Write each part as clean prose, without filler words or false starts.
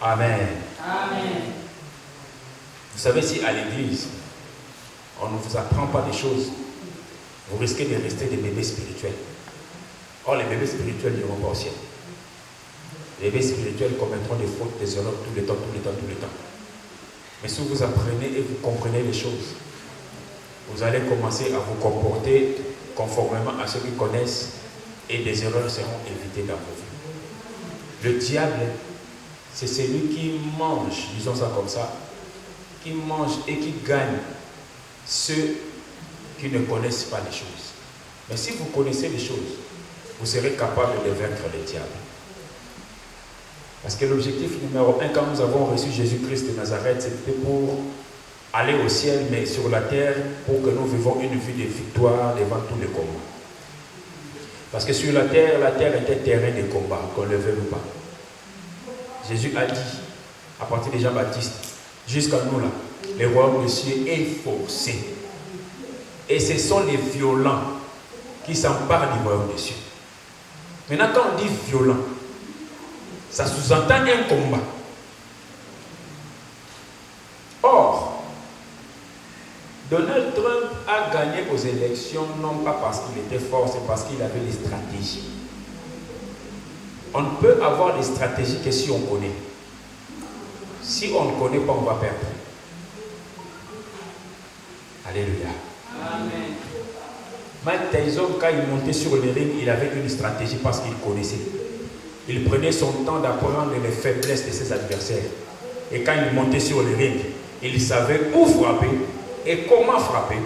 Amen. Amen. Vous savez, si à l'église, on ne vous apprend pas des choses, vous risquez de rester des bébés spirituels. Or, les bébés spirituels n'iront pas au ciel. Les bébés spirituels commettront des fautes, des erreurs tout le temps. Mais si vous apprenez et vous comprenez les choses, vous allez commencer à vous comporter conformément à ceux qui connaissent et des erreurs seront évitées dans vos vies. Le diable, c'est celui qui mange, disons ça comme ça, qui mange et qui gagne ceux qui ne connaissent pas les choses. Mais si vous connaissez les choses, vous serez capable de vaincre le diable. Parce que l'objectif numéro 1, quand nous avons reçu Jésus-Christ de Nazareth, c'était pour aller au ciel, mais sur la terre, pour que nous vivons une vie de victoire devant tous les combats. Parce que sur la terre était terrain de combat, qu'on le veuille ou pas. Jésus a dit, à partir de Jean-Baptiste, jusqu'à nous là, le royaume des cieux est forcé. Et ce sont les violents qui s'emparent du royaume des cieux. Maintenant, quand on dit violent, ça sous-entend un combat. Or, Donald Trump a gagné aux élections non pas parce qu'il était fort, c'est parce qu'il avait des stratégies. On ne peut avoir des stratégies que si on connaît. Si on ne connaît pas, on va perdre. Alléluia. Amen. Mike Tyson, quand il montait sur le ring, il avait une stratégie parce qu'il connaissait. Il prenait son temps d'apprendre les faiblesses de ses adversaires. Et quand il montait sur le ring, il savait où frapper et comment frapper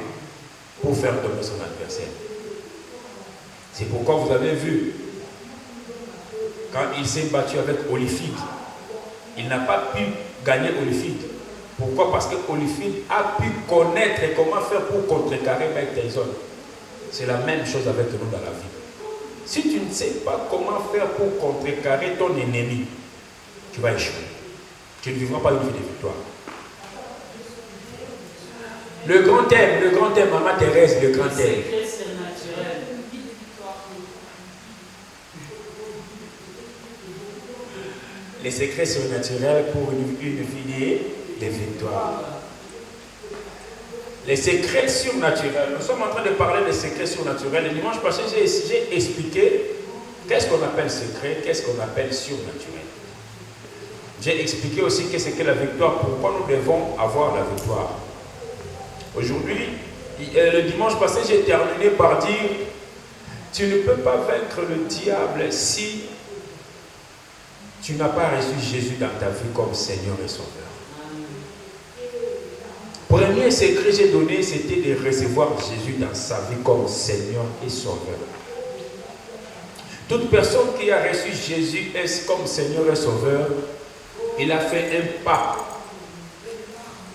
pour faire tomber son adversaire. C'est pourquoi vous avez vu, quand il s'est battu avec Holyfield, il n'a pas pu gagner Holyfield. Pourquoi? Parce que Holyfield a pu connaître comment faire pour contrecarrer Mike Tyson. C'est la même chose avec nous dans la vie. Si tu ne sais pas comment faire pour contrecarrer ton ennemi, tu vas échouer. Tu ne vivras pas une vie de victoire. Le grand thème, Maman Thérèse, le grand thème. Les secrets surnaturels pour une vie de victoire. Les secrets surnaturels. Nous sommes en train de parler des secrets surnaturels. Le dimanche passé, j'ai expliqué qu'est-ce qu'on appelle secret, qu'est-ce qu'on appelle surnaturel. J'ai expliqué aussi qu'est-ce que la victoire, pourquoi nous devons avoir la victoire. Aujourd'hui, le dimanche passé, j'ai terminé par dire tu ne peux pas vaincre le diable si tu n'as pas reçu Jésus dans ta vie comme Seigneur et Sauveur. Premier secret que j'ai donné, c'était de recevoir Jésus dans sa vie comme Seigneur et Sauveur. Toute personne qui a reçu Jésus comme Seigneur et Sauveur, il a fait un pas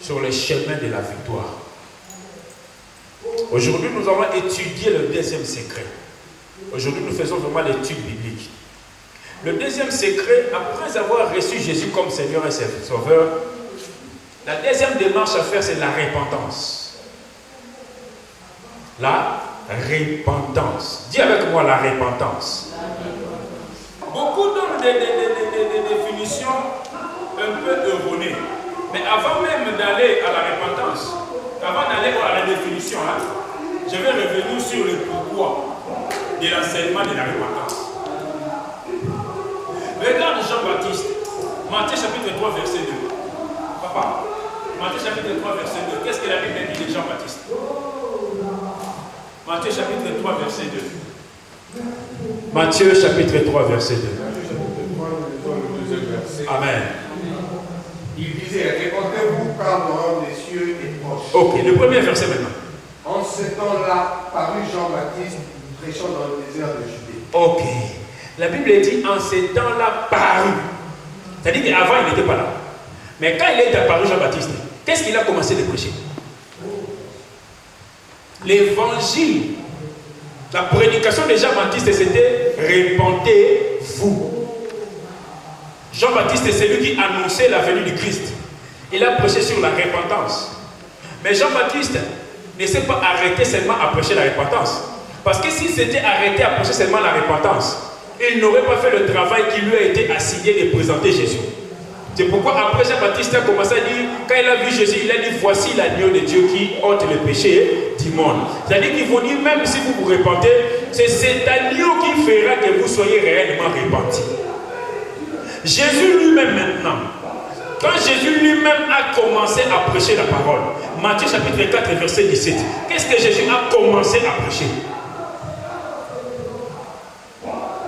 sur le chemin de la victoire. Aujourd'hui, nous allons étudier le deuxième secret. Aujourd'hui, nous faisons vraiment l'étude biblique. Le deuxième secret, après avoir reçu Jésus comme Seigneur et Sauveur, la deuxième démarche à faire, c'est la repentance. La repentance. Dis avec moi la repentance. Beaucoup donnent des définitions un peu erronées. Mais avant même d'aller à la repentance, avant d'aller à la définition, je vais revenir sur le pourquoi de l'enseignement de la repentance. Regarde Jean-Baptiste, Matthieu chapitre 3, verset 2. Papa, Matthieu chapitre 3, verset 2. Qu'est-ce que la Bible dit de Jean-Baptiste? Matthieu chapitre 3, verset 2. Matthieu chapitre 3, verset 2. Amen. Il disait, répondez-vous car le royaume des cieux est proche. Ok, le premier verset maintenant. En ce temps-là, parut Jean-Baptiste prêchant dans le désert de Judée. Ok. La Bible dit en ces temps-là paru. C'est-à-dire qu'avant il n'était pas là. Mais quand il est apparu Jean-Baptiste, qu'est-ce qu'il a commencé de prêcher? L'évangile, la prédication de Jean-Baptiste, c'était répentez-vous. Jean-Baptiste, c'est lui qui annonçait la venue du Christ. Il a prêché sur la repentance. Mais Jean-Baptiste ne s'est pas arrêté seulement à prêcher la repentance. Parce que s'il s'était arrêté à prêcher seulement la repentance, il n'aurait pas fait le travail qui lui a été assigné de présenter Jésus. C'est pourquoi après Jean-Baptiste a commencé à dire, quand il a vu Jésus, il a dit, voici l'agneau de Dieu qui ôte le péché du monde. C'est-à-dire qu'il faut dire, même si vous vous repentez, c'est cet agneau qui fera que vous soyez réellement repentis. Jésus lui-même maintenant, quand Jésus lui-même a commencé à prêcher la parole, Matthieu chapitre 4 verset 17, qu'est-ce que Jésus a commencé à prêcher?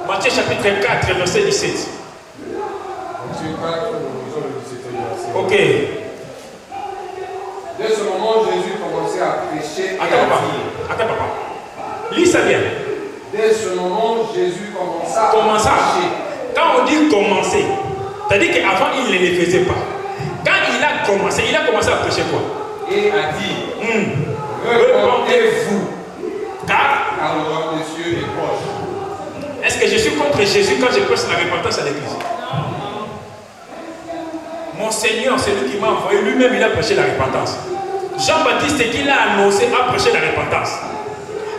Matthieu chapitre 4 verset 17. Ok. Dès ce moment, Jésus commençait à prêcher. Attends papa. Lis ça bien. Dès ce moment, Jésus commença à prêcher. Quand on dit commencer, c'est-à-dire qu'avant il ne le faisait pas. Quand il a commencé à prêcher quoi? Et a dit, repentez-vous, car le royaume des cieux est proche. Est-ce que je suis contre Jésus quand je prêche la repentance à l'église? Mon Seigneur, c'est lui qui m'a envoyé, lui-même il a prêché la repentance. Jean-Baptiste qui l'a annoncé a prêché la repentance.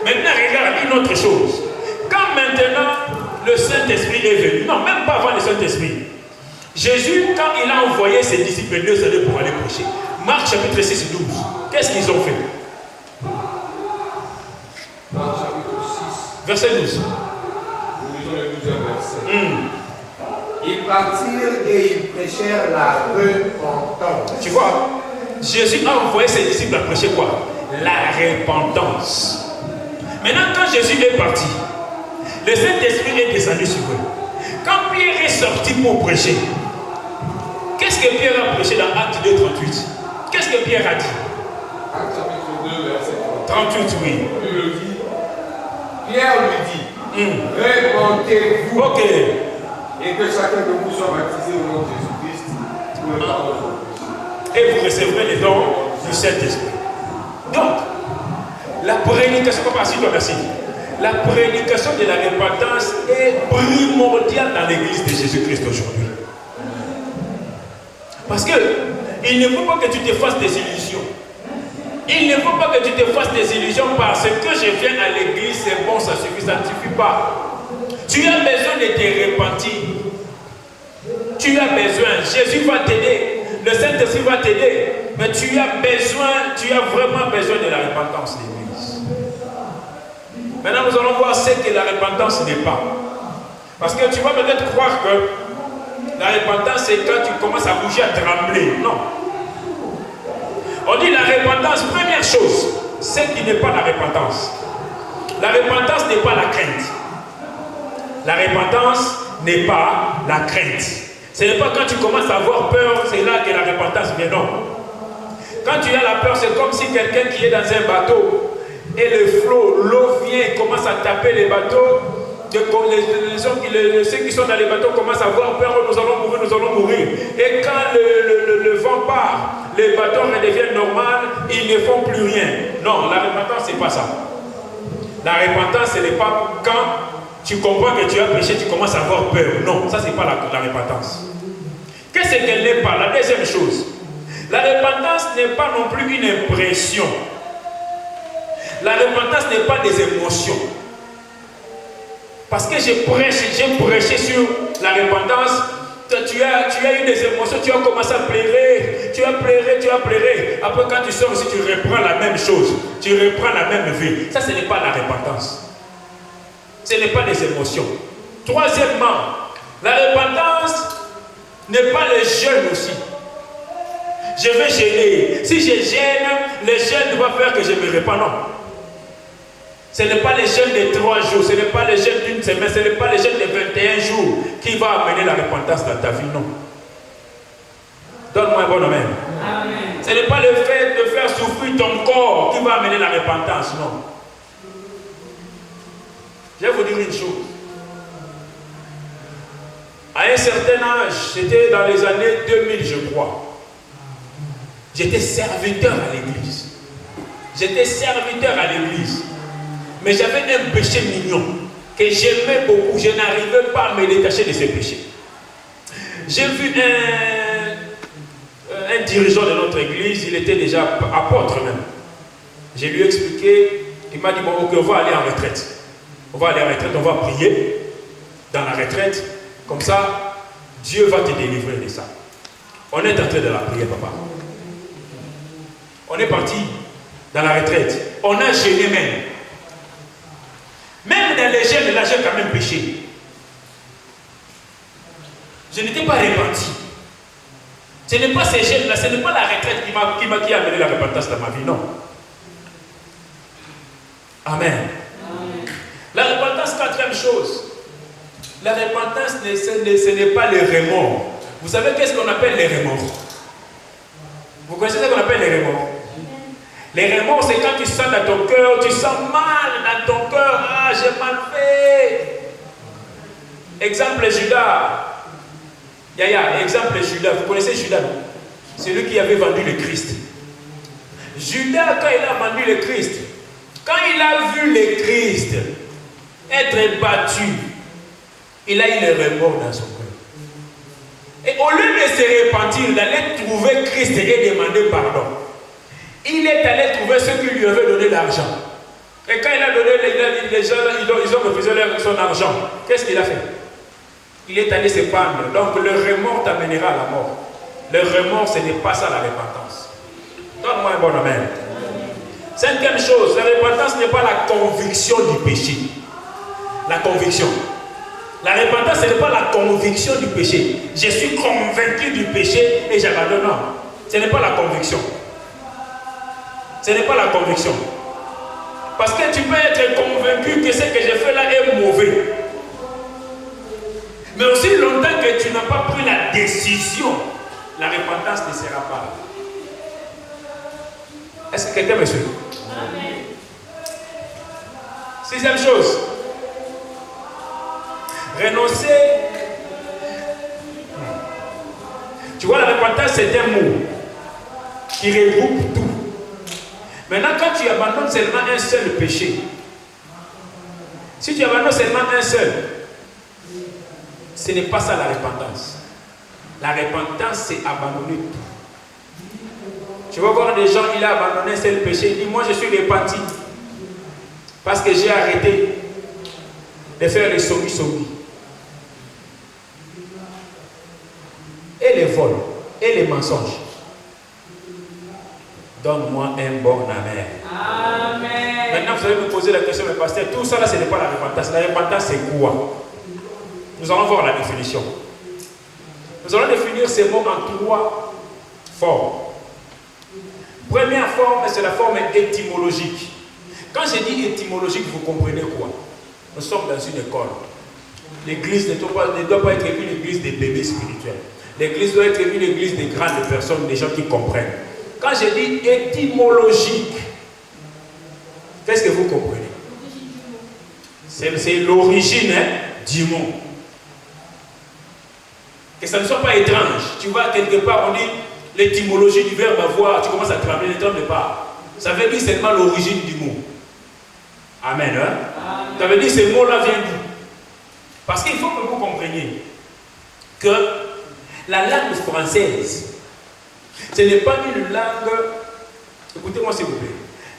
Maintenant regarde une autre chose. Quand maintenant le Saint-Esprit est venu, non, même pas avant le Saint-Esprit, Jésus, quand il a envoyé ses disciples 2 années pour aller prêcher, Marc chapitre 6 et 12, qu'est-ce qu'ils ont fait? Marc chapitre 6, verset 12. nous lisons le 12e verset. Ils partirent et ils prêchèrent la repentance. Tu vois, Jésus a envoyé ses disciples à prêcher quoi? La repentance. Maintenant, quand Jésus est parti, le Saint-Esprit est descendu sur eux. Quand Pierre est sorti pour prêcher, qu'est-ce que Pierre a prêché dans Acte 2, 38? Qu'est-ce que Pierre a dit? Acte chapitre 2, verset 38, oui. Il le dit. Pierre lui dit, repentez-vous. Ok. Et que chacun de vous soit baptisé au nom de Jésus-Christ pour le pardon de vos péchés. Et vous recevrez les dons du Saint-Esprit. Donc, la prédication, merci. La prédication de la repentance est primordiale dans l'église de Jésus-Christ aujourd'hui. Parce que il ne faut pas que tu te fasses des illusions. Il ne faut pas que tu te fasses des illusions parce que je viens à l'église, c'est bon, ça suffit, ça ne suffit pas. Tu as besoin de te repentir. Tu as besoin. Jésus va t'aider. Le Saint-Esprit va t'aider. Mais tu as vraiment besoin de la repentance de l'église. Maintenant, nous allons voir ce que la repentance n'est pas. Parce que tu vas peut-être croire que la repentance, c'est quand tu commences à bouger, à trembler. Non. On dit la repentance, première chose, c'est qui n'est pas la repentance. La repentance n'est pas la crainte. La repentance n'est pas la crainte. Ce n'est pas quand tu commences à avoir peur, c'est là que la repentance vient. Non. Quand tu as la peur, c'est comme si quelqu'un qui est dans un bateau et le flot, l'eau vient et commence à taper les bateaux. Ceux qui sont dans les bateaux commencent à avoir peur, nous allons mourir. Et quand le vent part, les bateaux redeviennent normaux, ils ne font plus rien. Non, la repentance, c'est pas ça. La repentance, ce n'est pas quand tu comprends que tu as péché, tu commences à avoir peur. Non, ça, c'est pas la repentance. Qu'est-ce qu'elle n'est pas? La deuxième chose, la repentance n'est pas non plus une impression. La repentance n'est pas des émotions. Parce que j'ai prêché sur la repentance, tu as eu des émotions, tu as commencé à pleurer, tu as pleuré. Après quand tu sors ici, tu reprends la même chose, tu reprends la même vie. Ça, ce n'est pas la repentance. Ce n'est pas des émotions. Troisièmement, la repentance n'est pas le jeûne aussi. Je vais gêner. Si je gêne, le jeûne va faire que je me répands. Non. Ce n'est pas le jeûne de 3 jours, ce n'est pas le jeûne d'une semaine, ce n'est pas le jeûne de 21 jours qui va amener la repentance dans ta vie, non. Donne-moi un bon amen. Amen. Ce n'est pas le fait de faire souffrir ton corps qui va amener la repentance, non. Je vais vous dire une chose. À un certain âge, c'était dans les années 2000, je crois. J'étais serviteur à l'église. J'étais serviteur à l'église. Mais j'avais un péché mignon que j'aimais beaucoup. Je n'arrivais pas à me détacher de ce péché. J'ai vu un dirigeant de notre église, il était déjà apôtre même. Je lui ai expliqué, il m'a dit, bon, ok, on va aller en retraite. On va aller en retraite, on va prier dans la retraite. Comme ça, Dieu va te délivrer de ça. On est en train de la prier, papa. On est parti dans la retraite. On a jeûné même. Même dans les jeûnes, là, j'ai quand même péché. Je n'étais pas repenti. Ce n'est pas ces jeûnes-là, ce n'est pas la retraite qui a amené la repentance dans ma vie, non. Amen. Amen. La repentance, quatrième chose. La repentance, ce n'est pas le remords. Vous savez qu'est-ce qu'on appelle les remords? Vous connaissez ce qu'on appelle les remords? Les remords, c'est quand tu sens dans ton cœur, tu sens mal dans ton cœur. Ah, j'ai mal fait. Exemple Judas. Yaya, exemple Judas. Vous connaissez Judas, non? C'est lui qui avait vendu le Christ. Judas, quand il a vendu le Christ, quand il a vu le Christ être battu, il a eu le remords dans son cœur. Et au lieu de se repentir, d'aller trouver Christ et demander pardon, il est allé trouver ceux qui lui avaient donné l'argent. Et quand il a donné, les gens, ils ont refusé son argent. Qu'est-ce qu'il a fait? Il est allé se pendre. Donc le remords t'amènera à la mort. Le remords, ce n'est pas ça la repentance. Donne-moi un bon amen. Cinquième chose, la repentance n'est pas la conviction du péché. La conviction. La repentance, ce n'est pas la conviction du péché. Je suis convaincu du péché et j'abandonne. Non, ce n'est pas la conviction. Ce n'est pas la conviction. Parce que tu peux être convaincu que ce que j'ai fait là est mauvais. Mais aussi longtemps que tu n'as pas pris la décision, la repentance ne sera pas là. Est-ce que quelqu'un me suit? Amen. Sixième chose. Renoncer. Tu vois, la repentance, c'est un mot qui regroupe tout. Maintenant, quand tu abandonnes seulement un seul péché, si tu abandonnes seulement un seul, ce n'est pas ça la repentance. La repentance, c'est abandonner tout. Tu vas voir des gens, il a abandonné un seul péché, il dit, moi je suis repenti. Parce que j'ai arrêté de faire les somis. Et les vols, et les mensonges. Donne-moi un bon amen. Amen. Maintenant, vous allez me poser la question, mais pasteur, tout ça là, ce n'est pas la repentance. La repentance, c'est quoi? Nous allons voir la définition. Nous allons définir ces mots en trois formes. Première forme, c'est la forme étymologique. Quand je dis étymologique, vous comprenez quoi? Nous sommes dans une école. L'église ne doit pas être une église des bébés spirituels. L'église doit être une église des grandes personnes, des gens qui comprennent. Quand je dis étymologique, qu'est-ce que vous comprenez? C'est l'origine du mot. Que ça ne soit pas étrange. Tu vois, quelque part, on dit l'étymologie du verbe avoir, tu commences à trembler, ne tremble pas. Ça veut dire seulement l'origine du mot. Amen. Hein? Amen. Ça veut dire ce mot-là vient d'où? Parce qu'il faut que vous compreniez que la langue française, ce n'est pas une langue. Écoutez-moi s'il vous plaît.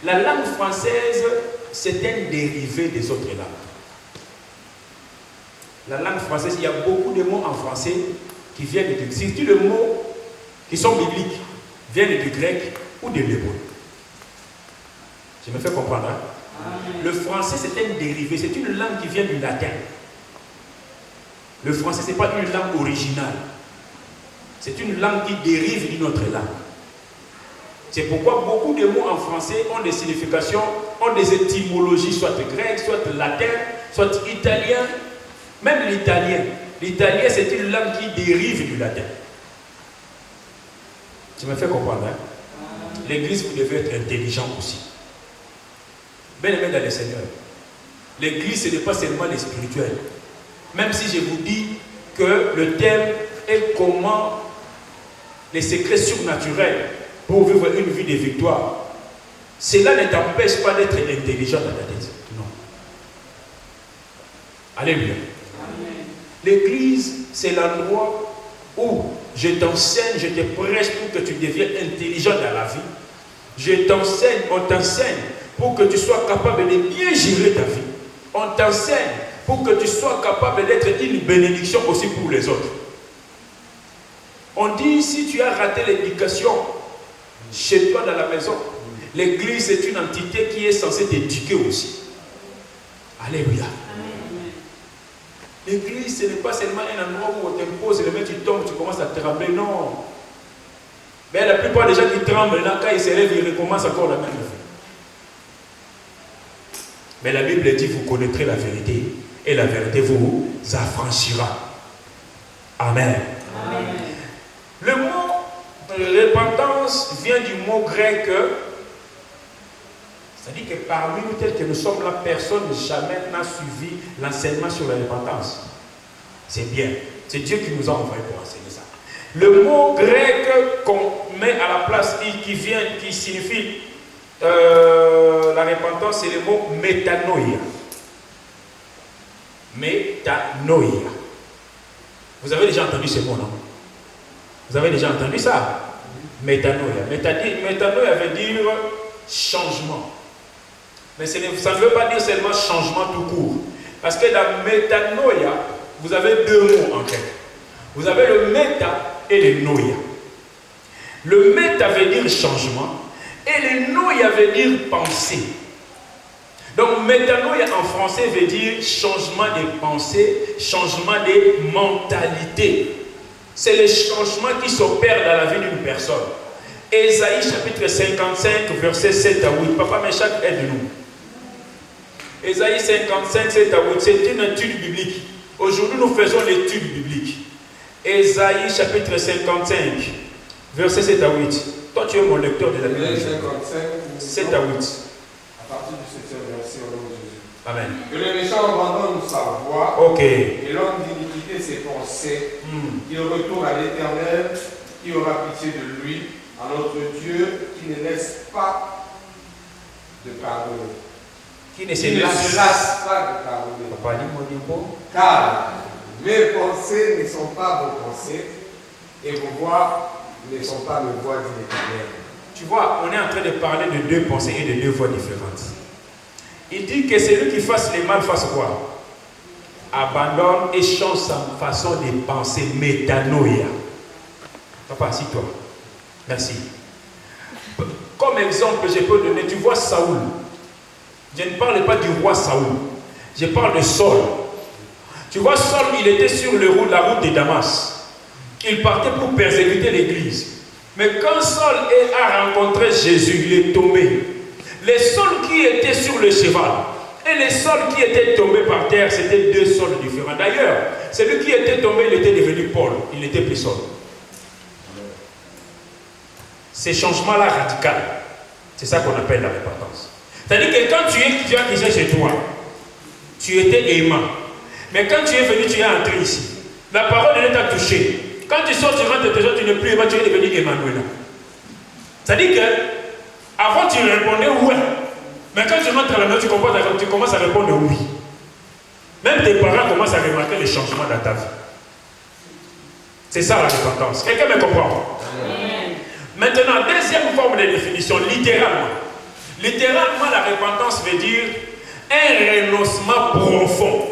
La langue française, c'est un dérivé des autres langues. La langue française, il y a beaucoup de mots en français qui viennent du. Si les mots qui sont bibliques viennent du grec ou de l'hébreu. Je me fais comprendre. Hein? Le français, c'est un dérivé, c'est une langue qui vient du latin. Le français, ce n'est pas une langue originale. C'est une langue qui dérive d'une autre langue. C'est pourquoi beaucoup de mots en français ont des significations, ont des étymologies, soit grecques, soit latin, soit italien. Même l'italien. L'italien, c'est une langue qui dérive du latin. Tu me fais comprendre, hein? L'église, vous devez être intelligent aussi. Bien-aimés dans le Seigneur, l'église, ce n'est pas seulement les spirituels. Même si je vous dis que le thème est comment les secrets surnaturels pour vivre une vie de victoire. Cela ne t'empêche pas d'être intelligent dans ta tête. Non. Alléluia. L'église, c'est l'endroit où je t'enseigne, je te prêche pour que tu deviennes intelligent dans la vie. Je t'enseigne, on t'enseigne pour que tu sois capable de bien gérer ta vie. On t'enseigne pour que tu sois capable d'être une bénédiction aussi pour les autres. On dit, si tu as raté l'éducation chez toi dans la maison, l'église est une entité qui est censée t'éduquer aussi. Alléluia. L'église, ce n'est pas seulement un endroit où on t'impose, le mec tu tombes, tu commences à trembler, non. Mais la plupart des gens qui tremblent, là, quand ils se lèvent, ils recommencent encore la même vie. Mais la Bible dit, vous connaîtrez la vérité, et la vérité vous affranchira. Amen. Amen. Le mot repentance vient du mot grec, c'est-à-dire que parmi nous, tels que nous sommes là, personne jamais n'a suivi l'enseignement sur la repentance. C'est bien. C'est Dieu qui nous a envoyé pour enseigner ça. Le mot grec qu'on met à la place, qui signifie la repentance, c'est le mot métanoïa. Métanoïa. Vous avez déjà entendu ce mot, non? Vous avez déjà entendu ça? Métanoïa. Métanoïa veut dire changement. Mais ça ne veut pas dire seulement changement tout court. Parce que dans métanoïa, vous avez deux mots en grec. Vous avez le méta et le noïa. Le méta veut dire changement et le noïa veut dire pensée. Donc métanoïa en français veut dire changement de pensée, changement de mentalité. C'est le changement qui s'opère dans la vie d'une personne. Ésaïe chapitre 55, versets 7 à 8. Papa Méchac, aide-nous. Ésaïe 55, 7 à 8, c'est une étude biblique. Aujourd'hui, nous faisons l'étude biblique. Ésaïe chapitre 55, versets 7 à 8. Toi, tu es mon lecteur de la Bible. Ésaïe 55, 7 à 8. À partir du 7e verset au nom de Jésus. Amen. Que le méchant abandonne sa voie, ok, et l'homme d'iniquité ses pensées, qu'il retourne à l'Éternel, qui aura pitié de lui, à notre Dieu, qui ne laisse pas de pardonner. Qui ne Qui se ne lasse se lasse pas de pardonner. Papa, dis-moi du mot. Car mes pensées ne sont pas vos pensées, et vos voix ne sont pas mes voix dit l'Éternel. Tu vois, on est en train de parler de deux pensées et de deux voix différentes. Il dit que celui qui fasse le mal fasse quoi? Abandonne et change sa façon de penser, métanoïa. Papa, assis-toi. Merci. Comme exemple, je peux donner, tu vois Saoul. Je ne parle pas du roi Saoul. Je parle de Saul. Tu vois, Saul, il était sur la route de Damas. Il partait pour persécuter l'église. Mais quand Saul a rencontré Jésus, il est tombé. Les Sauls qui étaient sur le cheval et les Sauls qui étaient tombés par terre, c'était deux Sauls différents. D'ailleurs, celui qui était tombé, il était devenu Paul. Il n'était plus Saul. Ces changements-là radicaux, c'est ça qu'on appelle la repentance. C'est-à-dire que quand tu as quitté chez toi, tu étais aimant. Mais quand tu es venu, tu es entré ici. La parole de Dieu t'a touché. Quand tu sors, tu rentres déjà, tu n'es plus aimant, tu es devenu Emmanuel. C'est-à-dire que avant tu répondais ouais. Mais quand tu rentres à la maison, tu commences à répondre oui. Même tes parents commencent à remarquer les changements dans ta vie. C'est ça la repentance. Quelqu'un me comprend? Amen. Maintenant, deuxième forme de définition, littéralement. Littéralement, la repentance veut dire un renoncement profond.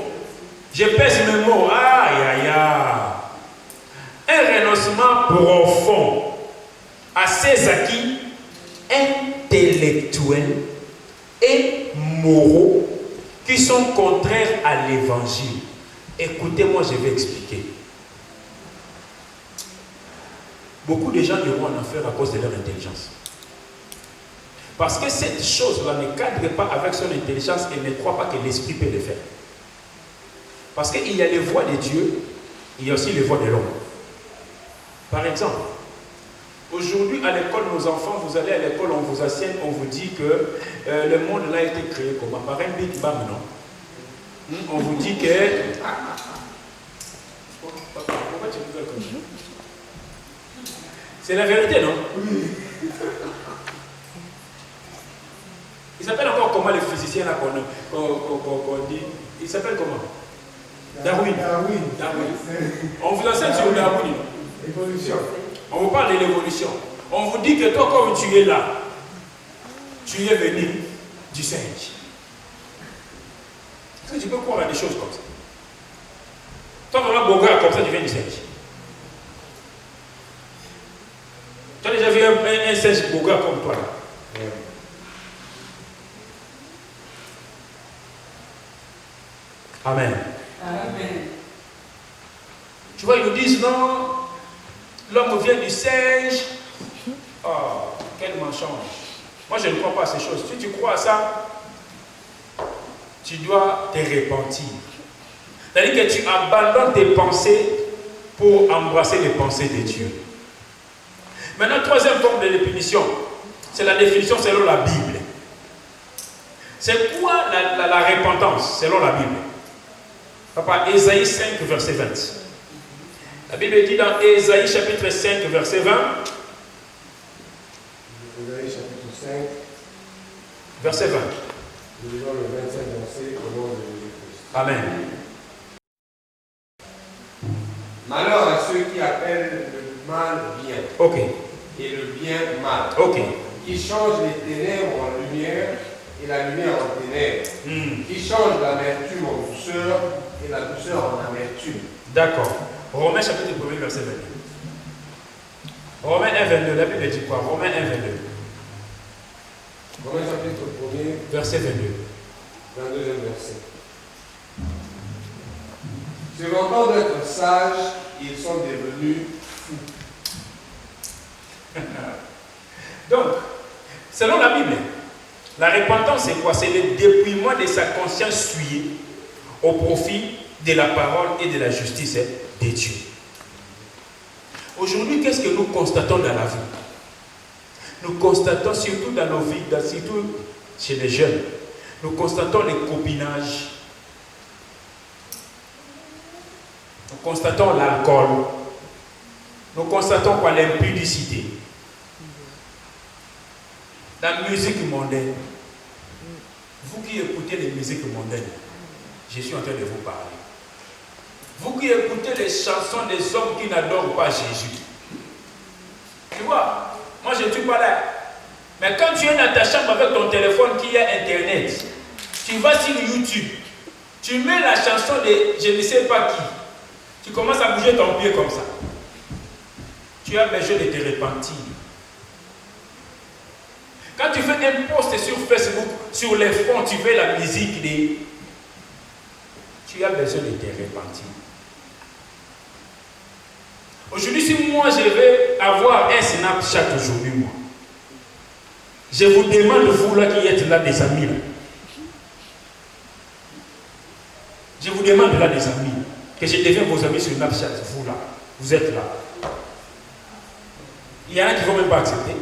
Je pèse mes mots. Aïe, aïe, aïe. Un renoncement profond à ses acquis intellectuels et moraux qui sont contraires à l'évangile. Écoutez-moi, je vais expliquer. Beaucoup de gens iront en enfer à cause de leur intelligence. Parce que cette chose-là ne cadre pas avec son intelligence et ne croit pas que l'esprit peut le faire. Parce qu'il y a les voies de Dieu, il y a aussi les voies de l'homme. Par exemple, aujourd'hui à l'école, nos enfants, vous allez à l'école, on vous enseigne, on vous dit que le monde là a été créé comment? Par un Big Bang, non? On vous dit que... s'appelle comment? C'est la vérité, non? Oui. Il s'appelle encore comment les physiciens là qu'on dit? Il s'appelle comment? Darwin. On vous enseigne sur Darwin. L'évolution. On vous parle de l'évolution. On vous dit que toi, comme tu es là, tu es venu du singe. Est-ce que tu peux croire à des choses comme ça? Toi, vraiment, beau gars, comme ça, tu viens du singe. Tu as déjà vu un singe beau gars comme toi là? Oui. Amen. Amen. Tu vois, ils nous disent non, l'homme vient du singe. Oh, quel mensonge. Moi, je ne crois pas à ces choses. Si tu crois à ça, tu dois te repentir. C'est-à-dire que tu abandonnes tes pensées pour embrasser les pensées de Dieu. Maintenant, troisième forme de définition, c'est la définition selon la Bible. C'est quoi la repentance selon la Bible? Papa, Ésaïe 5, verset 20. La Bible dit dans Ésaïe chapitre 5, verset 20. Ésaïe chapitre 5. Verset 20. Nous lisons le 25 verset au nom de Jésus-Christ. Amen. Malheur à ceux qui appellent le mal bien. Ok. Et le bien mal. Ok. Qui changent les ténèbres en lumière et la lumière en ténèbres. Qui changent l'amertume en douceur et la douceur en amertume. D'accord. Romains chapitre 1 verset 22. Romains 1, 22. La Bible dit quoi? Romains 1, 22. Romains chapitre 1 verset 22. 22e verset. Se vantant d'être sages, ils sont devenus fous. Donc, selon la Bible, la repentance c'est quoi? C'est le dépouillement de sa conscience souillée au profit de la parole et de la justice de Dieu. Aujourd'hui, qu'est-ce que nous constatons dans la vie? Nous constatons surtout dans nos vies, surtout chez les jeunes, nous constatons les copinages, nous constatons l'alcool, nous constatons quoi? L'impudicité. La musique mondaine. Vous qui écoutez les musiques mondaines, je suis en train de vous parler. Vous qui écoutez les chansons des hommes qui n'adorent pas Jésus. Tu vois, moi je ne suis pas là. Mais quand tu es dans ta chambre avec ton téléphone qui a Internet, tu vas sur YouTube, tu mets la chanson de je ne sais pas qui. Tu commences à bouger ton pied comme ça. Tu as besoin de te repentir. Quand tu fais un post sur Facebook, sur les fonds, tu fais la musique de... Tu as besoin de te repentir. Aujourd'hui, si moi je vais avoir un Snapchat aujourd'hui, moi, je vous demande, vous là qui êtes là, des amis, là. Je vous demande là, des amis, que je devienne vos amis sur Snapchat, vous là, vous êtes là. Il y en a qui ne vont même pas accepter.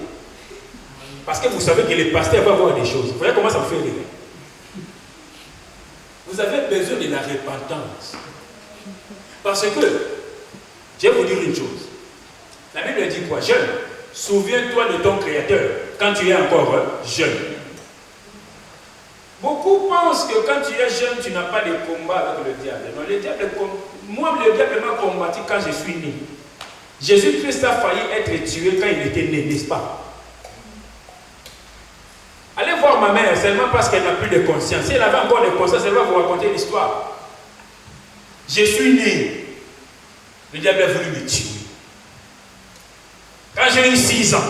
Parce que vous savez que les pasteurs vont voir des choses. Vous voyez comment ça vous fait rire. Vous avez besoin de la repentance. Parce que, je vais vous dire une chose. La Bible dit quoi? Jeune, souviens-toi de ton Créateur quand tu es encore jeune. Beaucoup pensent que quand tu es jeune, tu n'as pas de combat avec le diable. Non, le diable, moi, le diable m'a combattu quand je suis né. Jésus-Christ a failli être tué quand il était né, n'est-ce pas? Allez voir ma mère seulement parce qu'elle n'a plus de conscience. Si elle avait encore de conscience, elle va vous raconter l'histoire. Je suis né. Le diable a voulu me tuer. Quand j'ai eu 6 ans,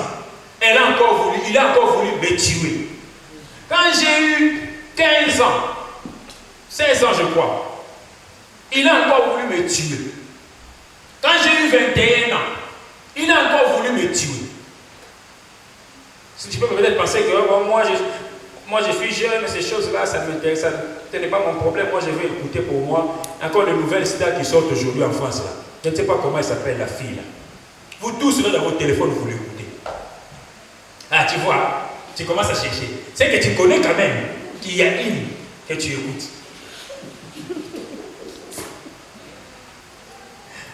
il a encore voulu me tuer. Quand j'ai eu 15 ans, 16 ans je crois, il a encore voulu me tuer. Quand j'ai eu 21 ans, il a encore voulu me tuer. Si tu peux peut-être penser que bon, moi je suis jeune, ces choses-là, ça m'intéresse, ce n'est pas mon problème, moi je vais écouter pour moi. Encore de nouvelles stars qui sortent aujourd'hui en France. Là. Je ne sais pas comment elle s'appelle la fille. Là. Vous tous là, dans votre téléphone, vous l'écoutez. Ah, tu vois, tu commences à chercher. C'est que tu connais quand même qu'il y a une que tu écoutes.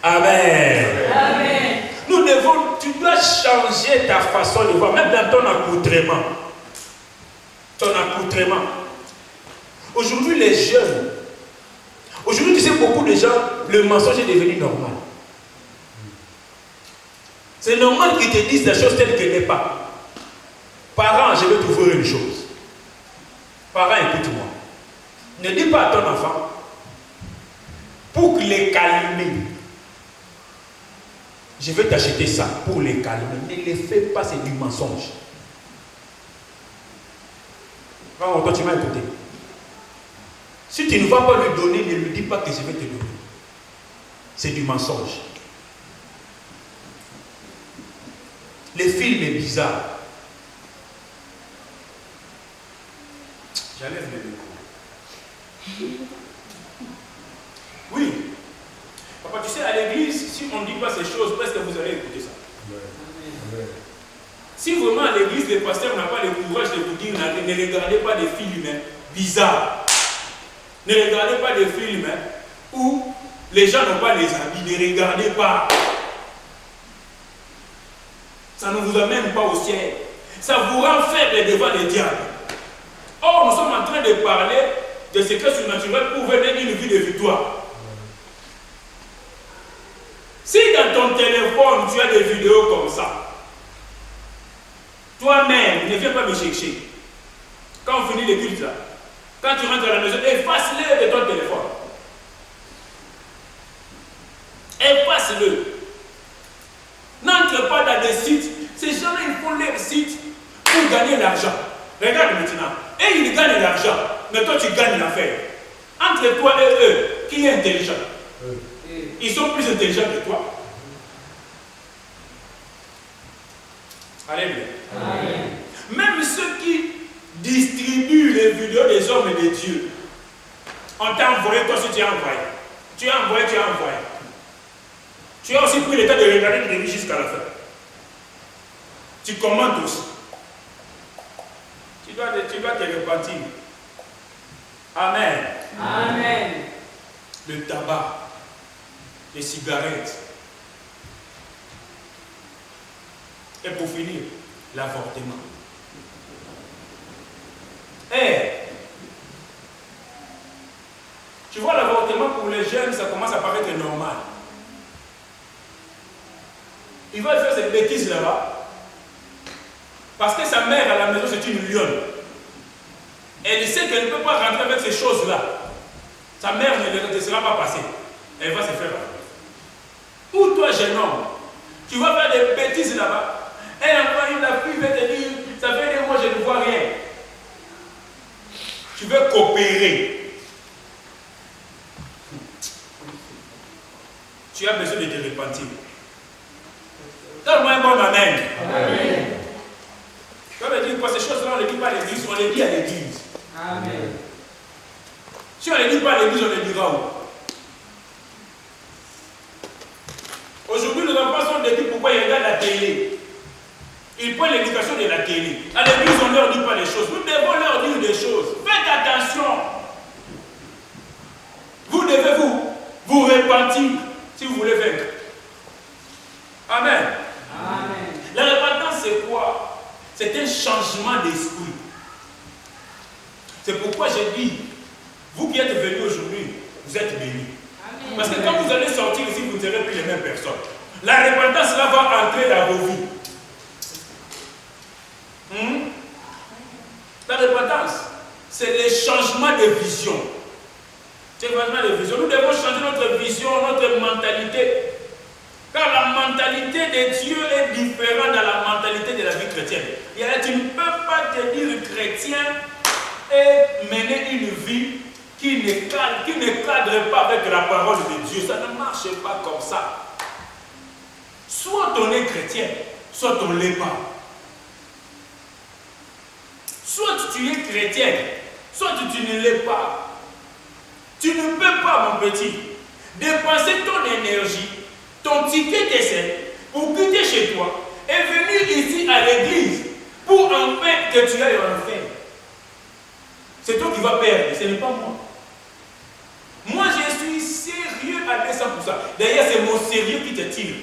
Amen. Amen. Tu dois changer ta façon de voir, même dans ton accoutrement. Ton accoutrement. Aujourd'hui, les jeunes, aujourd'hui, tu sais, beaucoup de gens, le mensonge est devenu normal. C'est normal qu'ils te disent la chose telle qu'elle n'est pas. Parents, je vais t'ouvrir une chose. Parents, écoute-moi. Ne dis pas à ton enfant, pour les calmer, je vais t'acheter ça pour les calmer. Ne les fais pas, c'est du mensonge. Toi, tu m'as écouté. Si tu ne vas pas lui donner, ne lui dis pas que je vais te donner. C'est du mensonge. Le film est bizarre. J'enlève le micro. Oui. Papa, tu sais, à l'église, si on ne dit pas ces choses, presque vous allez écouter ça. Amen. Si vraiment à l'église, le pasteur n'a pas le courage de vous dire, ne regardez pas des films bizarres. Ne regardez pas des films où les gens n'ont pas les habits. Ne regardez pas. Ça ne vous amène pas au ciel. Ça vous rend faible devant les diables. Or, nous sommes en train de parler de secrets surnaturels pour venir une vie de victoire. Si dans ton téléphone, tu as des vidéos comme ça, toi-même, ne viens pas me chercher. Quand on finit les cultes là, quand tu rentres à la maison, efface-le de ton téléphone. Efface-le. N'entre pas dans des sites. Ces gens-là, ils font leurs sites pour gagner l'argent. Regarde maintenant. Et ils gagnent l'argent. Mais toi, tu gagnes l'affaire. Entre toi et eux, qui est intelligent? Ils sont plus intelligents que toi. Alléluia. Amen. Même ceux qui distribuent les vidéos des hommes et des dieux, on t'a envoyé, toi aussi tu as envoyé. Tu as envoyé. Tu as aussi pris le temps de regarder le début jusqu'à la fin. Tu commandes aussi. Tu dois te repentir. Amen. Amen. Le tabac, les cigarettes. Et pour finir, l'avortement. Tu vois, l'avortement pour les jeunes, ça commence à paraître normal. Il va faire cette bêtise là-bas. Parce que sa mère à la maison, c'est une lionne. Elle sait qu'elle ne peut pas rentrer avec ces choses-là. Sa mère ne le sera pas passée. Elle va se faire. Ou toi, jeune homme, tu vas faire des bêtises là-bas. Elle envoie la fille, va te dire, ça fait des mois, je ne vois rien. Tu veux coopérer. Tu as besoin de te repentir. Donne-moi un bon amen. Amen. Tu vas me dire quoi, ces choses-là, on ne les dit pas à l'église, on les dit à l'église. Amen. Si on ne les dit pas à l'église, on les dira où? Aujourd'hui, nos enfants sont dédiés pourquoi ils regardent la télé. Ils prennent l'éducation de la télé. À l'église, on ne leur dit pas les choses. Nous devons leur dire des choses. Faites attention. Vous devez vous repentir si vous voulez vaincre. Amen. Amen. La repentance, c'est quoi? C'est un changement d'esprit. C'est pourquoi j'ai dit, vous qui êtes venus aujourd'hui, vous êtes bénis. Amen. Parce que quand vous allez sortir ici, vous ne serez plus les mêmes personnes. La repentance là va entrer dans vos vies. La repentance, c'est le changement de vision. C'est le changement de vision. Nous devons changer notre vision, notre mentalité. Car la mentalité de Dieu est différente de la mentalité de la vie chrétienne. Tu ne peux pas te dire chrétien et mener une vie qui ne cadre pas avec la parole de Dieu. Ça ne marche pas comme ça. Soit on est chrétien, soit on ne l'est pas. Soit tu es chrétien, soit tu ne l'es pas. Tu ne peux pas, mon petit, dépenser ton énergie, ton ticket d'essai pour quitter chez toi et venir ici à l'église pour enfin que tu ailles en enfer. C'est toi qui vas perdre, ce n'est pas moi. Moi, je suis sérieux à 200%. D'ailleurs, c'est mon sérieux qui te tire.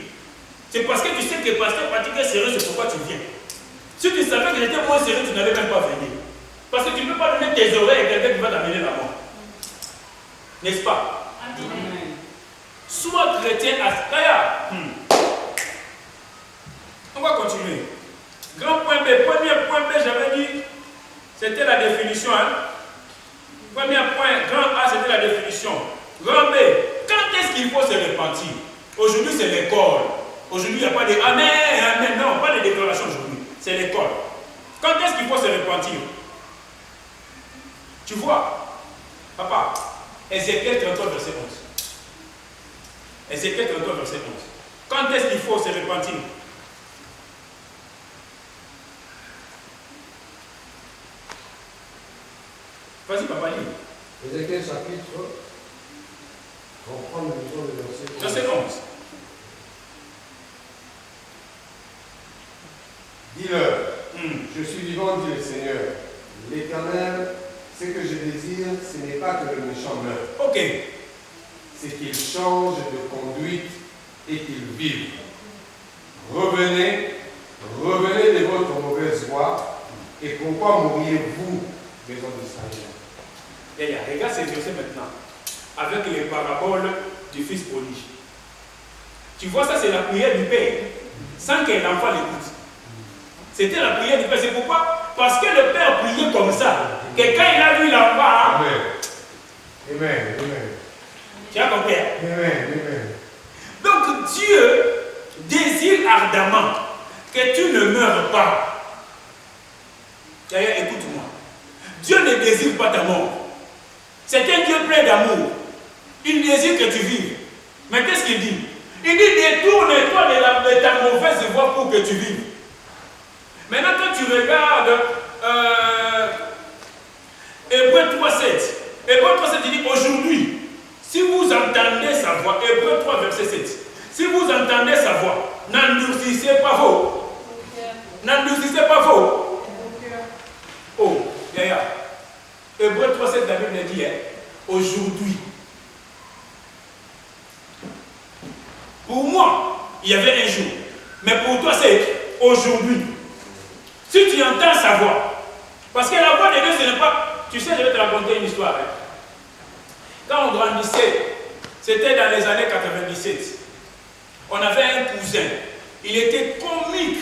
C'est parce que tu sais que le pasteur Patrick est sérieux, c'est pourquoi tu viens. Si tu savais que j'étais moins sérieux, tu n'allais même pas venir. Parce que tu ne peux pas donner tes oreilles à quelqu'un qui va t'amener la mort. N'est-ce pas? Amen. Sois chrétien à Skaya. On va continuer. Grand point B. Premier point B, j'avais dit, c'était la définition. Premier point, grand A, c'était la définition. Grand B, quand est-ce qu'il faut se repentir? Aujourd'hui, c'est l'école. Aujourd'hui, il n'y a pas de Amen, Amen. Non, pas de déclaration aujourd'hui. C'est l'école. Quand est-ce qu'il faut se repentir? Tu vois, papa, Ézéchiel 33, verset 11. Ézéchiel 33, verset 11. Quand est-ce qu'il faut se repentir? Vas-y, papa, lis. Ézéchiel chapitre, on prend le verset 11. Verset 11. Dis-leur, je suis vivant, dit le Seigneur. L'Éternel, ce que je désire, ce n'est pas que le méchant meure. Ok. C'est qu'il change de conduite et qu'il vive. Revenez de votre mauvaise voie. Et pourquoi mourriez-vous, maison d'Israël? Regarde ces versets maintenant, avec les paraboles du fils prodigue. Tu vois, ça c'est la prière du Père, sans que l'enfant l'écoute. C'était la prière du Père. C'est pourquoi? Parce que le Père priait comme ça. Que quand il a vu l'enfant. Amen. Amen. Amen. Tu as compris? Amen. Amen. Donc Dieu désire ardemment que tu ne meurs pas. Écoute-moi. Dieu ne désire pas ta mort. C'est un Dieu plein d'amour. Il désire que tu vives. Mais qu'est-ce qu'il dit? Il dit détourne-toi de ta mauvaise voie pour que tu vives. Maintenant, quand tu regardes Hébreux 3.7, Hébreux 3.7, il dit aujourd'hui, si vous entendez sa voix, Hébreux 3, verset 7, si vous entendez sa voix, n'endurcissez pas vos. N'endurcissez pas vos. Oh, Yaya. Hébreux 3, 7, la Bible dit, aujourd'hui. Pour moi, il y avait un jour. Mais pour toi, c'est aujourd'hui. Si tu entends sa voix, parce que la voix de Dieu, ce n'est pas. Tu sais, je vais te raconter une histoire. Quand on grandissait, c'était dans les années 97. On avait un cousin. Il était comique.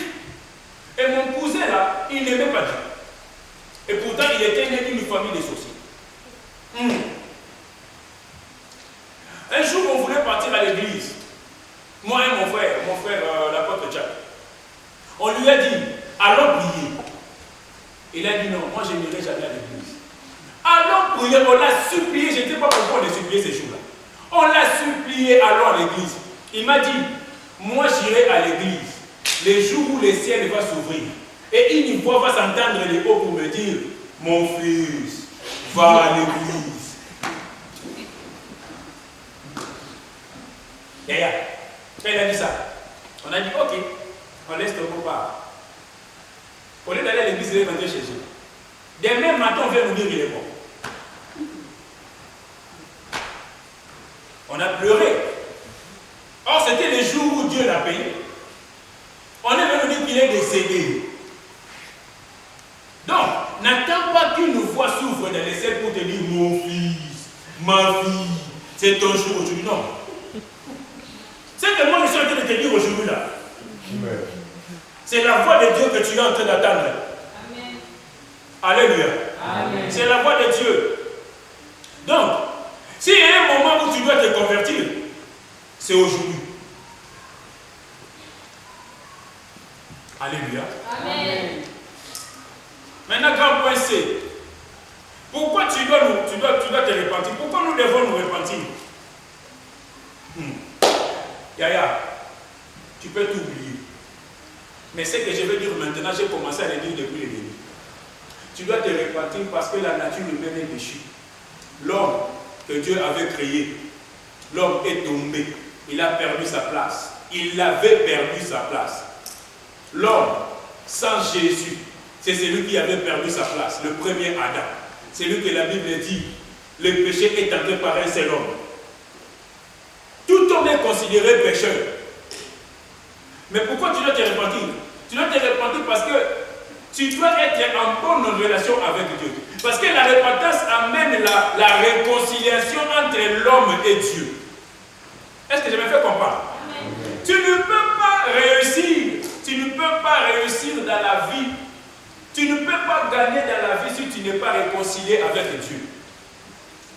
Et mon cousin là, il n'aimait pas Dieu. Et pourtant, il était né d'une famille de sorciers. Un jour, on voulait partir à l'église. Moi et mon frère l'apôtre Jack. On lui a dit, allons prier. Il a dit non, moi je n'irai jamais à l'église. Allons prier, on l'a supplié, je ne sais pas pourquoi on a supplié ces jours-là. On l'a supplié, allons à l'église. Il m'a dit, moi j'irai à l'église les jours où le ciel va s'ouvrir. Et une voix va s'entendre les hauts pour me dire, mon fils, va à l'église. Yaya, quand il a dit ça, on a dit ok, on laisse ton part. Au lieu d'aller à l'église, il est rentré chez eux. Demain matin, on vient nous dire qu'il est mort. On a pleuré. Or, c'était le jour où Dieu l'a payé. On est venu dire qu'il est décédé. Donc, n'attends pas qu'une voix s'ouvre dans les ciels pour te dire mon fils, ma fille, c'est ton jour aujourd'hui. Non. C'est que moi je suis en train de te dire aujourd'hui là. C'est la voix de Dieu que tu es en train d'attendre. Amen. Alléluia. Amen. C'est la voix de Dieu. Donc, s'il y a un moment où tu dois te convertir, c'est aujourd'hui. Alléluia. Amen. Maintenant, grand point C. Pourquoi tu dois te repentir? Pourquoi nous devons nous repentir? Yaya, tu peux t'oublier. Mais ce que je veux dire maintenant, j'ai commencé à le dire depuis le début. Tu dois te repentir parce que la nature humaine est péchée. L'homme que Dieu avait créé, l'homme est tombé. Il a perdu sa place. Il avait perdu sa place. L'homme, sans Jésus, c'est celui qui avait perdu sa place, le premier Adam. C'est lui que la Bible dit, le péché est entré par un seul homme. Tout homme est considéré pécheur. Mais pourquoi tu dois te repentir? Tu dois te repentir parce que tu dois être en bonne relation avec Dieu. Parce que la repentance amène la réconciliation entre l'homme et Dieu. Est-ce que je me fais comprendre? Amen. Tu ne peux pas réussir. Tu ne peux pas réussir dans la vie. Tu ne peux pas gagner dans la vie si tu n'es pas réconcilié avec Dieu.